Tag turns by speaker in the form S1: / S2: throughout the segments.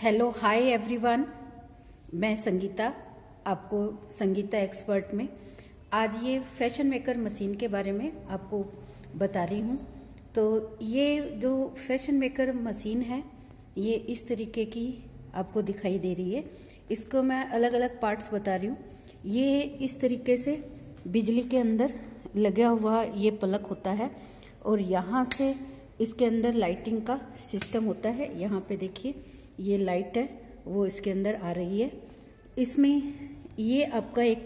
S1: Hello hi everyone, मैं संगीता, आपको Sangeeta expert में आज ये फैशन मेकर मशीन के बारे में आपको बता रही हूँ। तो ये जो फैशन मेकर मशीन है ये इस तरीके की आपको दिखाई दे रही है। इसको मैं अलग अलग पार्ट्स बता रही हूँ। ये इस तरीके से बिजली के अंदर लगा हुआ ये प्लग होता है और यहाँ से इसके अंदर लाइटिंग का सिस्टम होता है। यहाँ पे देखिए ये लाइट है वो इसके अंदर आ रही है। इसमें ये आपका एक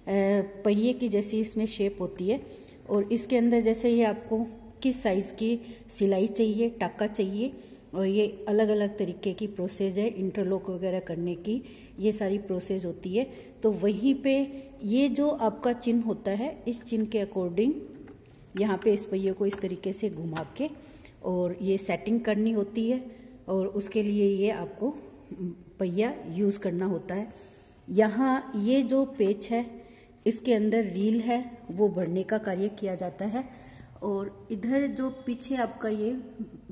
S1: पहिए की जैसी इसमें शेप होती है और इसके अंदर जैसे ये आपको किस साइज़ की सिलाई चाहिए, टाका चाहिए और ये अलग अलग तरीके की प्रोसेस है इंटरलॉक वगैरह करने की, ये सारी प्रोसेस होती है। तो वहीं पे ये जो आपका चिन्ह होता है इस चिन्ह के अकॉर्डिंग यहाँ पे इस पहिए को इस तरीके से घुमा के और ये सेटिंग करनी होती है और उसके लिए ये आपको पहिया यूज़ करना होता है। यहाँ ये जो पेच है इसके अंदर रील है वो भरने का कार्य किया जाता है और इधर जो पीछे आपका ये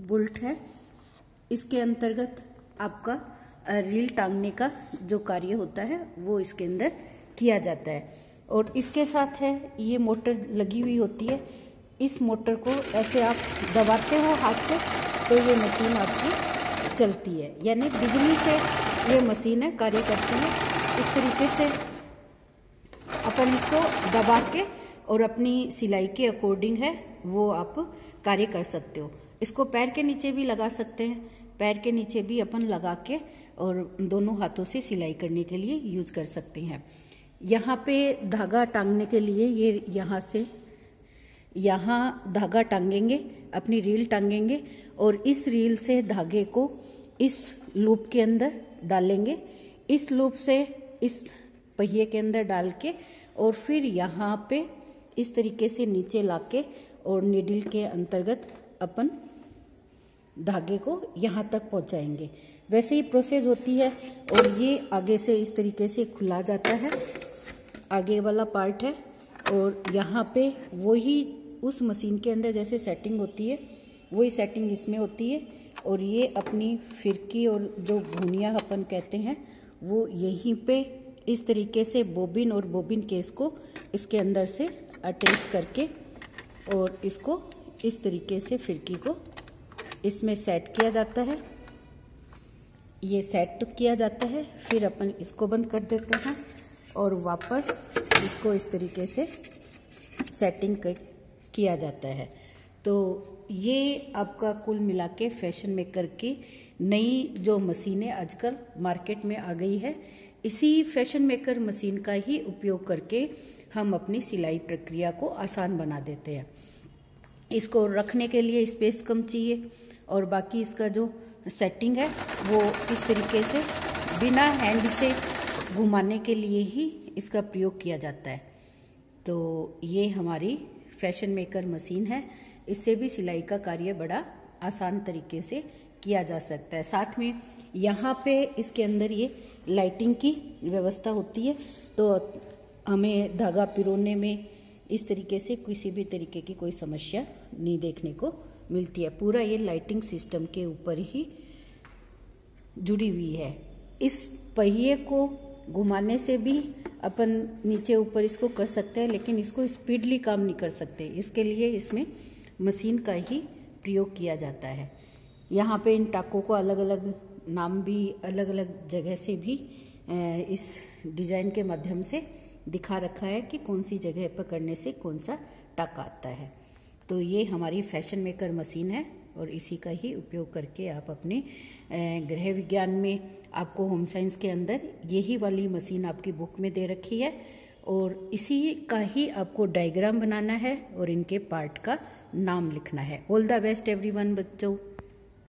S1: बोल्ट है इसके अंतर्गत आपका रील टांगने का जो कार्य होता है वो इसके अंदर किया जाता है। और इसके साथ है ये मोटर लगी हुई होती है। इस मोटर को ऐसे आप दबाते हो हाथ से तो ये मशीन आपकी चलती है, यानी बिजली से ये मशीनें कार्य करती है। इस तरीके से अपन इसको दबा के और अपनी सिलाई के अकॉर्डिंग है वो आप कार्य कर सकते हो। इसको पैर के नीचे भी लगा सकते हैं, पैर के नीचे भी अपन लगा के और दोनों हाथों से सिलाई करने के लिए यूज कर सकते हैं। यहाँ पे धागा टांगने के लिए ये यहाँ से यहाँ धागा टांगेंगे, अपनी रील टांगेंगे और इस रील से धागे को इस लूप के अंदर डालेंगे। इस लूप से इस पहिए के अंदर डाल के और फिर यहाँ पे इस तरीके से नीचे लाके और नीडल के अंतर्गत अपन धागे को यहाँ तक पहुँचाएंगे। वैसे ही प्रोसेस होती है और ये आगे से इस तरीके से खुला जाता है, आगे वाला पार्ट है। और यहाँ पे वही उस मशीन के अंदर जैसे सेटिंग होती है वही सेटिंग इसमें होती है और ये अपनी फिरकी और जो भुनिया अपन कहते हैं वो यहीं पे इस तरीके से बोबिन और बोबिन केस को इसके अंदर से अटैच करके और इसको इस तरीके से फिरकी को इसमें सेट किया जाता है। ये सेट किया जाता है, फिर अपन इसको बंद कर देते हैं और वापस इसको इस तरीके से सेटिंग किया जाता है। तो ये आपका कुल मिला के फैशन मेकर की नई जो मशीनें आजकल मार्केट में आ गई है, इसी फैशन मेकर मशीन का ही उपयोग करके हम अपनी सिलाई प्रक्रिया को आसान बना देते हैं। इसको रखने के लिए स्पेस कम चाहिए और बाकी इसका जो सेटिंग है वो इस तरीके से बिना हैंड से घुमाने के लिए ही इसका प्रयोग किया जाता है। तो ये हमारी फैशन मेकर मशीन है, इससे भी सिलाई का कार्य बड़ा आसान तरीके से किया जा सकता है। साथ में यहाँ पे इसके अंदर ये लाइटिंग की व्यवस्था होती है तो हमें धागा पिरोने में इस तरीके से किसी भी तरीके की कोई समस्या नहीं देखने को मिलती है। पूरा ये लाइटिंग सिस्टम के ऊपर ही जुड़ी हुई है। इस पहिए को घुमाने से भी अपन नीचे ऊपर इसको कर सकते हैं, लेकिन इसको स्पीडली काम नहीं कर सकते, इसके लिए इसमें मशीन का ही प्रयोग किया जाता है। यहाँ पे इन टाकों को अलग अलग नाम भी अलग अलग जगह से भी इस डिज़ाइन के माध्यम से दिखा रखा है कि कौन सी जगह पर करने से कौन सा टाका आता है। तो ये हमारी फैशन मेकर मशीन है और इसी का ही उपयोग करके आप अपने गृह विज्ञान में आपको होम साइंस के अंदर यही वाली मशीन आपकी बुक में दे रखी है और इसी का ही आपको डायग्राम बनाना है और इनके पार्ट का नाम लिखना है। ऑल द बेस्ट एवरीवन बच्चों।